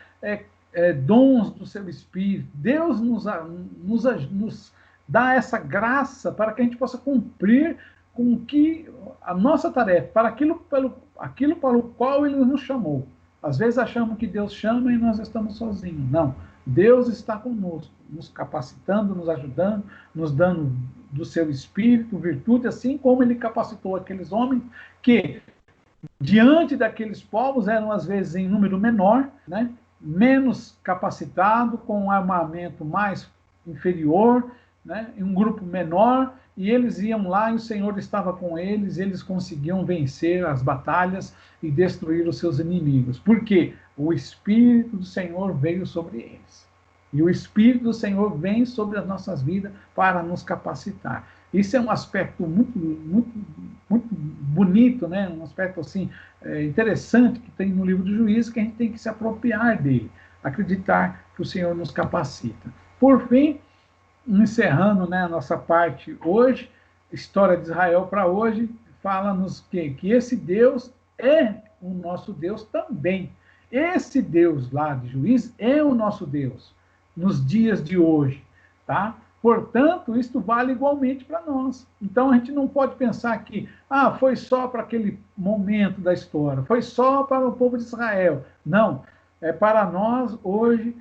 dons do seu Espírito. Deus nos dá essa graça para que a gente possa cumprir com que a nossa tarefa, para aquilo para o qual Ele nos chamou. Às vezes achamos que Deus chama e nós estamos sozinhos. Não. Deus está conosco, nos capacitando, nos ajudando, nos dando do seu Espírito, virtude, assim como Ele capacitou aqueles homens que, diante daqueles povos, eram às vezes em número menor, né? Menos capacitado, com um armamento mais inferior, né? Em um grupo menor, e eles iam lá e o Senhor estava com eles, eles conseguiam vencer as batalhas e destruir os seus inimigos. Por quê? O Espírito do Senhor veio sobre eles. E o Espírito do Senhor vem sobre as nossas vidas para nos capacitar. Isso é um aspecto muito, muito, muito bonito, né? Um aspecto assim, interessante que tem no livro do Juízes, que a gente tem que se apropriar dele, acreditar que o Senhor nos capacita. Por fim, encerrando, né, a nossa parte hoje, história de Israel para hoje, fala-nos que esse Deus é o nosso Deus também. Esse Deus lá de Juízes é o nosso Deus nos dias de hoje, tá? Portanto, isto vale igualmente para nós. Então, a gente não pode pensar que foi só para aquele momento da história, foi só para o povo de Israel. Não, é para nós hoje.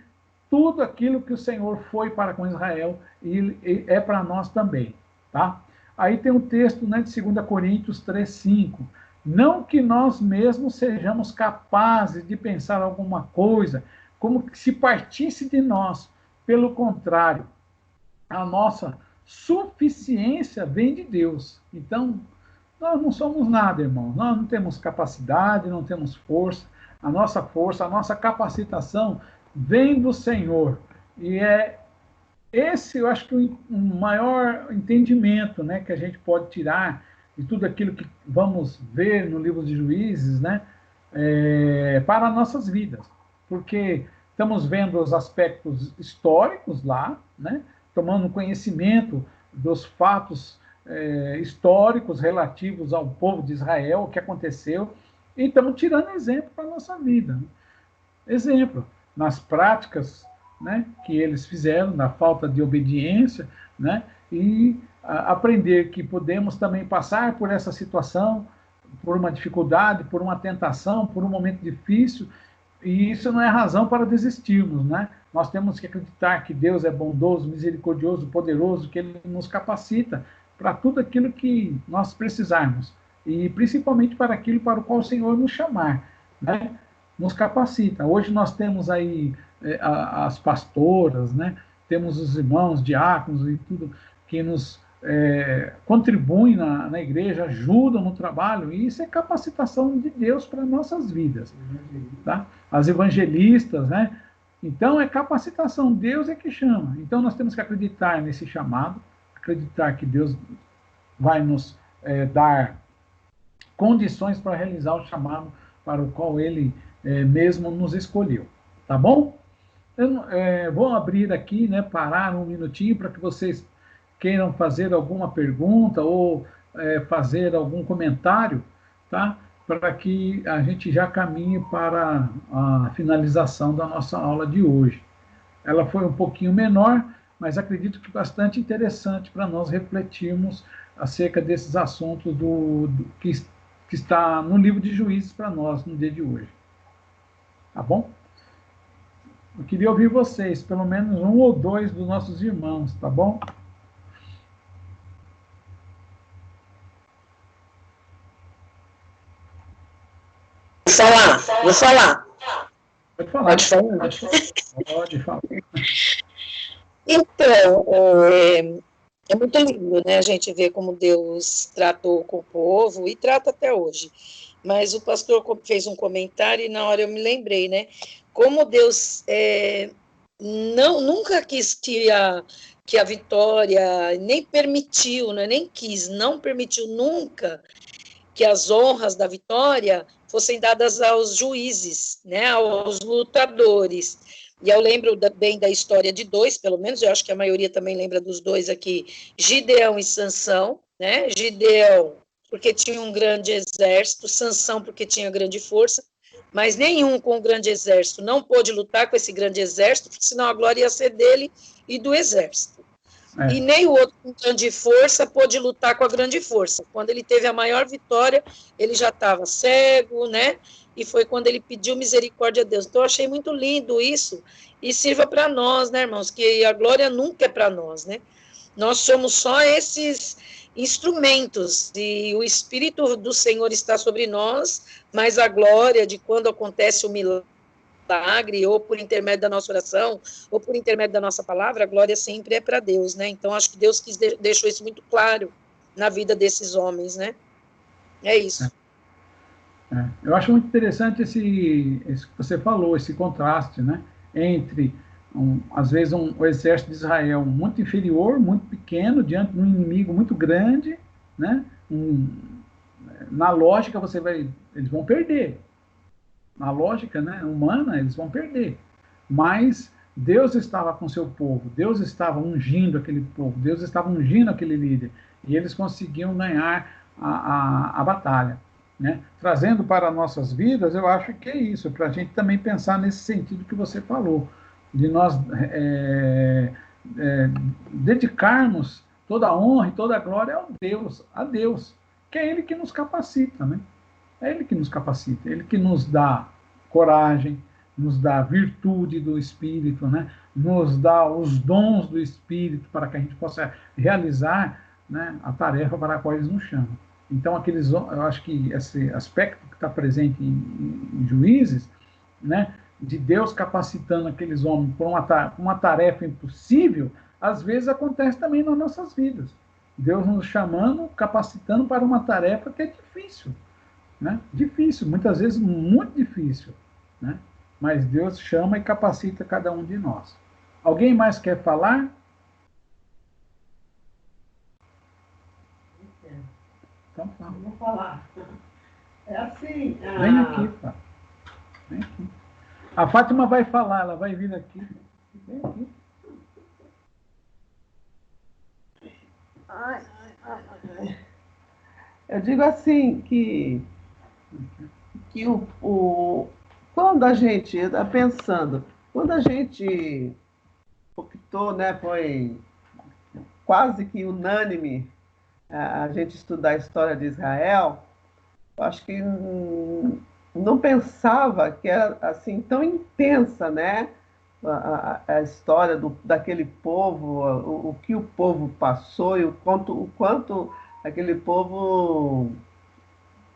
Tudo aquilo que o Senhor foi para com Israel e é para nós também, tá? Aí tem um texto, né, de 2 Coríntios 3:5. Não que nós mesmos sejamos capazes de pensar alguma coisa como se partisse de nós. Pelo contrário, a nossa suficiência vem de Deus. Então, nós não somos nada, irmão. Nós não temos capacidade, não temos força. A nossa capacitação vem do Senhor. E esse, eu acho que o maior entendimento, né, que a gente pode tirar de tudo aquilo que vamos ver no livro de Juízes, né, para nossas vidas. Porque estamos vendo os aspectos históricos lá, né, tomando conhecimento dos fatos históricos relativos ao povo de Israel, o que aconteceu, e estamos tirando exemplo para a nossa vida. Né? Exemplo, nas práticas, né, que eles fizeram, na falta de obediência, né, e aprender que podemos também passar por essa situação, por uma dificuldade, por uma tentação, por um momento difícil, e isso não é razão para desistirmos, né? Nós temos que acreditar que Deus é bondoso, misericordioso, poderoso, que Ele nos capacita para tudo aquilo que nós precisarmos, e principalmente para aquilo para o qual o Senhor nos chamar, né? Nos capacita. Hoje nós temos aí as pastoras, né? Temos os irmãos, diáconos e tudo que nos contribuem na igreja, ajudam no trabalho, e isso é capacitação de Deus para nossas vidas. Tá? As evangelistas, né? Então é capacitação, Deus é que chama. Então nós temos que acreditar nesse chamado, acreditar que Deus vai nos dar condições para realizar o chamado para o qual Ele mesmo nos escolheu. Tá bom? Eu vou abrir aqui, né, parar um minutinho para que vocês queiram fazer alguma pergunta ou fazer algum comentário, tá? para que a gente já caminhe para a finalização da nossa aula de hoje. Ela foi um pouquinho menor, mas acredito que bastante interessante para nós refletirmos acerca desses assuntos que está no livro de Juízes para nós no dia de hoje. Tá bom? Eu queria ouvir vocês, pelo menos um ou dois dos nossos irmãos, tá bom? Vou falar. Pode falar. Pode falar. Então, é muito lindo, né, a gente ver como Deus tratou com o povo e trata até hoje. Mas o pastor fez um comentário e na hora eu me lembrei, né, como Deus nunca quis que a vitória, nem permitiu, né, nem quis, não permitiu nunca que as honras da vitória fossem dadas aos juízes, né, aos lutadores. E eu lembro bem da história de dois, pelo menos, eu acho que a maioria também lembra dos dois aqui, Gideão e Sansão, né? Gideão, porque tinha um grande exército, Sansão, porque tinha grande força, mas nenhum com um grande exército não pôde lutar com esse grande exército, porque senão a glória ia ser dele e do exército. E nem o outro com grande força pôde lutar com a grande força. Quando ele teve a maior vitória, ele já estava cego, né? E foi quando ele pediu misericórdia a Deus. Então, eu achei muito lindo isso, e sirva para nós, né, irmãos, que a glória nunca é para nós, né? Nós somos só esses instrumentos, e o Espírito do Senhor está sobre nós, mas a glória de quando acontece o milagre, ou por intermédio da nossa oração, ou por intermédio da nossa palavra, a glória sempre é para Deus, né? Então, acho que Deus deixou isso muito claro na vida desses homens, né? É isso. Eu acho muito interessante esse que você falou, esse contraste, né, entre, às vezes, o exército de Israel muito inferior, muito pequeno, diante de um inimigo muito grande, né, na lógica, eles vão perder. Na lógica, né, humana, eles vão perder. Mas Deus estava com seu povo, Deus estava ungindo aquele povo, Deus estava ungindo aquele líder, e eles conseguiam ganhar a batalha. Né? Trazendo para nossas vidas, eu acho que é isso, para a gente também pensar nesse sentido que você falou, de nós dedicarmos toda a honra e toda a glória a Deus, que é Ele que nos capacita, né? É Ele que nos capacita, Ele que nos dá coragem, nos dá virtude do Espírito, né? Nos dá os dons do Espírito para que a gente possa realizar, né, a tarefa para a qual Ele nos chama. Então, eu acho que esse aspecto que está presente em Juízes, né, de Deus capacitando aqueles homens por uma tarefa impossível, às vezes acontece também nas nossas vidas. Deus nos chamando, capacitando para uma tarefa que é difícil. Né? Difícil, muitas vezes muito difícil. Né? Mas Deus chama e capacita cada um de nós. Alguém mais quer falar? Então, vou falar. É assim. Vem aqui, Fátima. Vem aqui. A Fátima vai falar, ela vai vir aqui. Vem aqui. Eu digo assim que quando a gente está pensando, quando a gente optou, né, foi quase que unânime a gente estudar a história de Israel, eu acho que não pensava que era assim tão intensa, né, a história daquele povo, o que o povo passou e o quanto aquele povo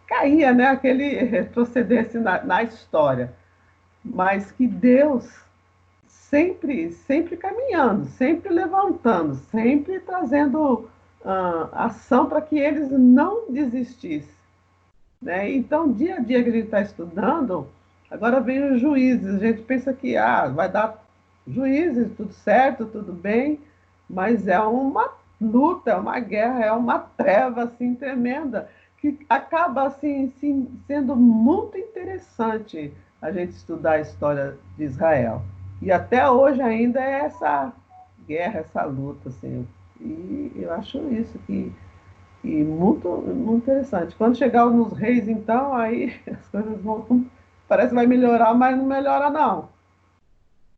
caía, né, aquele retrocedesse na história, mas que Deus sempre caminhando, sempre levantando, sempre trazendo ação para que eles não desistissem. Né? Então, dia a dia que a gente está estudando, agora vem os juízes, a gente pensa que vai dar juízes, tudo certo, tudo bem, mas é uma luta, é uma guerra, é uma treva assim, tremenda, que acaba assim, sendo muito interessante a gente estudar a história de Israel. E até hoje ainda é essa guerra, essa luta. Assim. E eu acho isso, que E muito, muito interessante. Quando chegar nos reis, então, aí as coisas vão... Parece que vai melhorar, mas não melhora, não.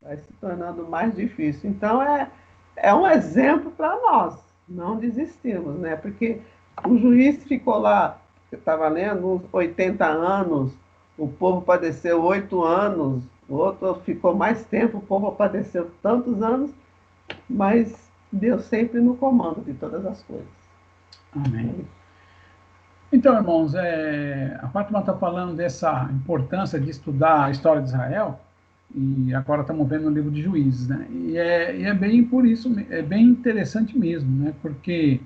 Vai se tornando mais difícil. Então, é um exemplo para nós. Não desistimos, né? Porque o juiz ficou lá, eu estava lendo, uns 80 anos, o povo padeceu 8 anos, o outro ficou mais tempo, o povo padeceu tantos anos, mas Deus sempre no comando de todas as coisas. Amém. Então, irmãos, a Fátima está falando dessa importância de estudar a história de Israel, e agora estamos vendo o livro de Juízes, né? E é bem por isso, é bem interessante mesmo, né? Porque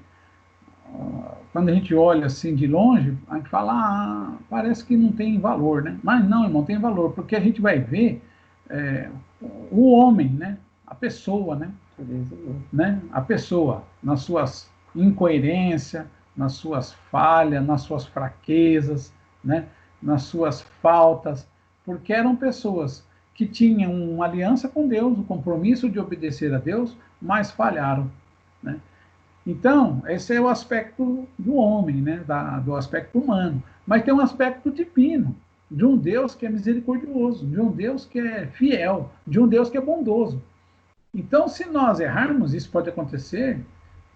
quando a gente olha assim de longe, a gente fala, parece que não tem valor, né? Mas não, irmão, tem valor, porque a gente vai ver o homem, né? A pessoa, né? A pessoa, nas suas incoerências, nas suas falhas, nas suas fraquezas, né? Nas suas faltas, porque eram pessoas que tinham uma aliança com Deus, o compromisso de obedecer a Deus, mas falharam, né? Então, esse é o aspecto do homem, né? Do aspecto humano. Mas tem um aspecto divino, de um Deus que é misericordioso, de um Deus que é fiel, de um Deus que é bondoso. Então, se nós errarmos, isso pode acontecer,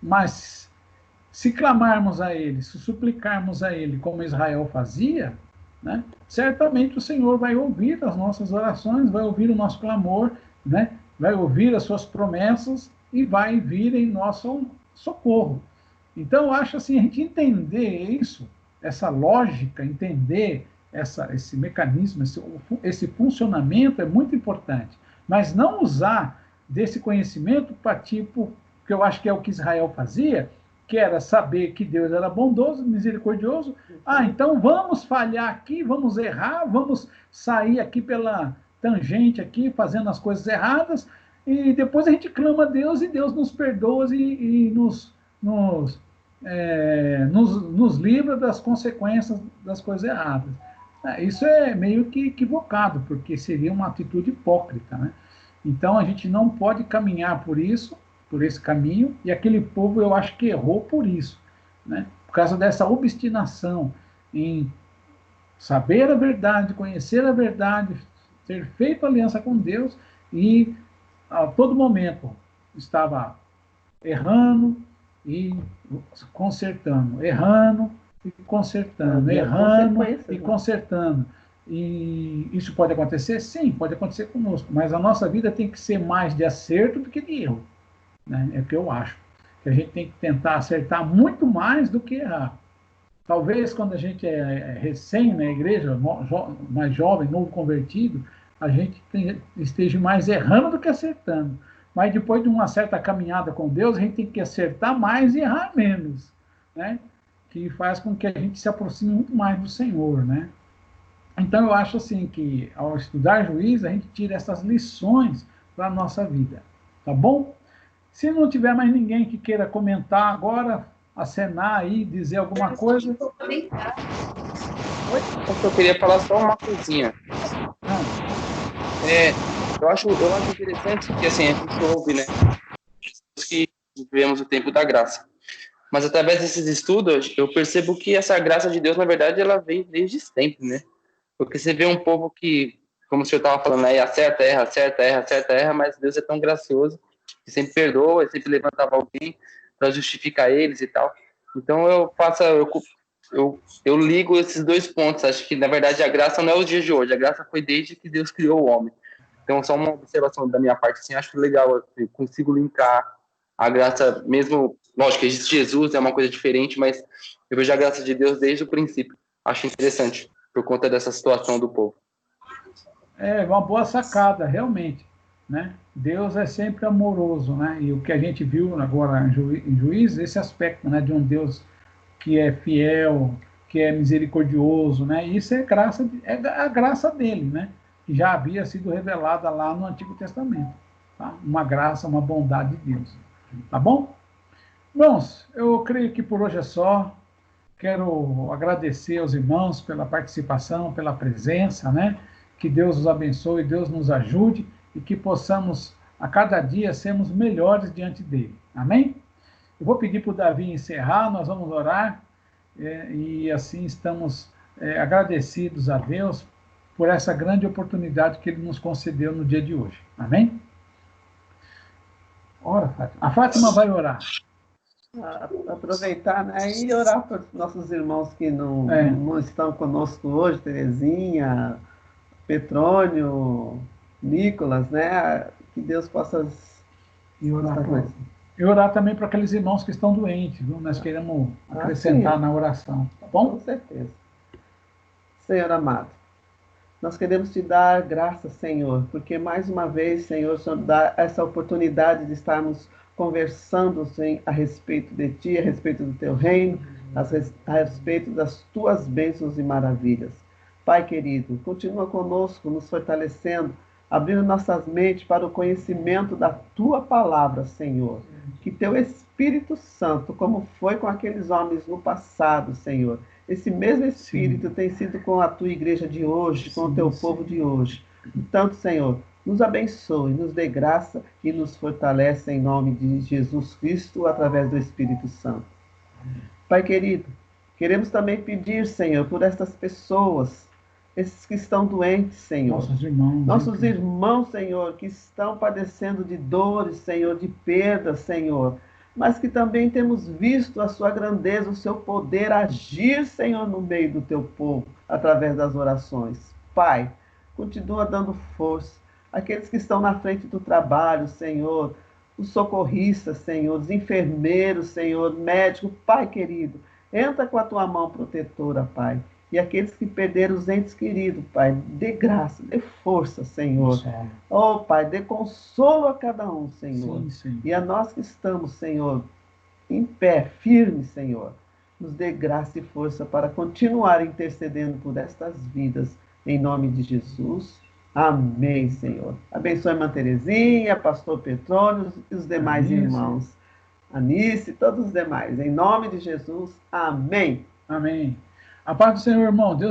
mas se clamarmos a Ele, se suplicarmos a Ele, como Israel fazia, né, certamente o Senhor vai ouvir as nossas orações, vai ouvir o nosso clamor, né, vai ouvir as suas promessas e vai vir em nosso socorro. Então, eu acho assim, a gente entender isso, essa lógica, entender esse mecanismo, esse funcionamento é muito importante, mas não usar desse conhecimento para tipo, que eu acho que é o que Israel fazia, que era saber que Deus era bondoso, misericordioso. Então vamos falhar aqui, vamos errar, vamos sair aqui pela tangente aqui, fazendo as coisas erradas, e depois a gente clama a Deus e Deus nos perdoa e nos livra das consequências das coisas erradas. Isso é meio que equivocado, porque seria uma atitude hipócrita, né? Então a gente não pode caminhar por esse caminho, e aquele povo eu acho que errou por isso, né? Por causa dessa obstinação em saber a verdade, conhecer a verdade, ter feito aliança com Deus, e a todo momento estava errando e consertando, errando e consertando, errando e consertando. E isso pode acontecer? Sim, pode acontecer conosco, mas a nossa vida tem que ser mais de acerto do que de erro, né? É o que eu acho, que a gente tem que tentar acertar muito mais do que errar. Talvez quando a gente é recém na igreja, mais jovem, novo convertido, a gente esteja mais errando do que acertando. Mas depois de uma certa caminhada com Deus, a gente tem que acertar mais e errar menos, né? Que faz com que a gente se aproxime muito mais do Senhor, né? Então eu acho assim que ao estudar Juízes, a gente tira essas lições para a nossa vida, tá bom? Se não tiver mais ninguém que queira comentar agora, acenar aí, dizer alguma coisa. Eu queria falar só uma coisinha. Eu acho interessante que assim, a gente ouve, né, que vivemos o tempo da graça. Mas através desses estudos, eu percebo que essa graça de Deus, na verdade, ela vem desde sempre, né? Porque você vê um povo que, como o senhor estava falando, aí acerta, erra, acerta, erra, acerta, erra, mas Deus é tão gracioso que sempre perdoa, e sempre levantava alguém para justificar eles e tal. Então eu ligo esses dois pontos. Acho que, na verdade, a graça não é os dias de hoje, a graça foi desde que Deus criou o homem. Então, só uma observação da minha parte, assim, acho legal, eu consigo linkar a graça, mesmo, lógico, que existe Jesus, é uma coisa diferente, mas eu vejo a graça de Deus desde o princípio. Acho interessante, por conta dessa situação do povo. É uma boa sacada, realmente, né? Deus é sempre amoroso, né? E o que a gente viu agora em Juízes, esse aspecto, né, de um Deus que é fiel, que é misericordioso, né? Isso é a graça dele, né? Que já havia sido revelada lá no Antigo Testamento, tá? Uma graça, uma bondade de Deus, tá bom? Irmãos, eu creio que por hoje é só. Quero agradecer aos irmãos pela participação, pela presença, né? Que Deus os abençoe, Deus nos ajude e que possamos, a cada dia, sermos melhores diante dele. Amém? Eu vou pedir para o Davi encerrar, nós vamos orar, e assim estamos agradecidos a Deus por essa grande oportunidade que Ele nos concedeu no dia de hoje. Amém? Ora, Fátima. A Fátima vai orar. Aproveitar, né, e orar para os nossos irmãos que não estão conosco hoje, Terezinha, Petrônio, Nicolas, né, que Deus possa... E orar também para aqueles irmãos que estão doentes, viu? Nós queremos acrescentar na oração, tá bom? Com certeza. Senhor amado, nós queremos te dar graças, Senhor, porque mais uma vez, Senhor, o Senhor dá essa oportunidade de estarmos conversando, Senhor, a respeito de Ti, a respeito do Teu reino, a respeito das Tuas bênçãos e maravilhas. Pai querido, continua conosco, nos fortalecendo, abrindo nossas mentes para o conhecimento da Tua palavra, Senhor. Que Teu Espírito Santo, como foi com aqueles homens no passado, Senhor, esse mesmo Espírito tem sido com a Tua igreja de hoje, com o Teu povo de hoje. Portanto, Senhor, nos abençoe, nos dê graça e nos fortalece em nome de Jesus Cristo, através do Espírito Santo. Pai querido, queremos também pedir, Senhor, por estas pessoas, esses que estão doentes, Senhor. Nossos irmãos, Senhor, que estão padecendo de dores, Senhor, de perdas, Senhor. Mas que também temos visto a sua grandeza, o seu poder agir, Senhor, no meio do teu povo, através das orações. Pai, continua dando força. Aqueles que estão na frente do trabalho, Senhor, os socorristas, Senhor, os enfermeiros, Senhor, médicos, Pai querido, entra com a tua mão protetora, Pai. E aqueles que perderam os entes queridos, Pai, dê graça, dê força, Senhor. Oh, Pai, dê consolo a cada um, Senhor. Sim. E a nós que estamos, Senhor, em pé, firmes, Senhor, nos dê graça e força para continuar intercedendo por estas vidas, em nome de Jesus. Amém, Senhor. Abençoe a irmã Terezinha, pastor Petrônio e os demais irmãos. Anice, todos os demais. Em nome de Jesus. Amém. Amém. A paz do Senhor, irmão. Deus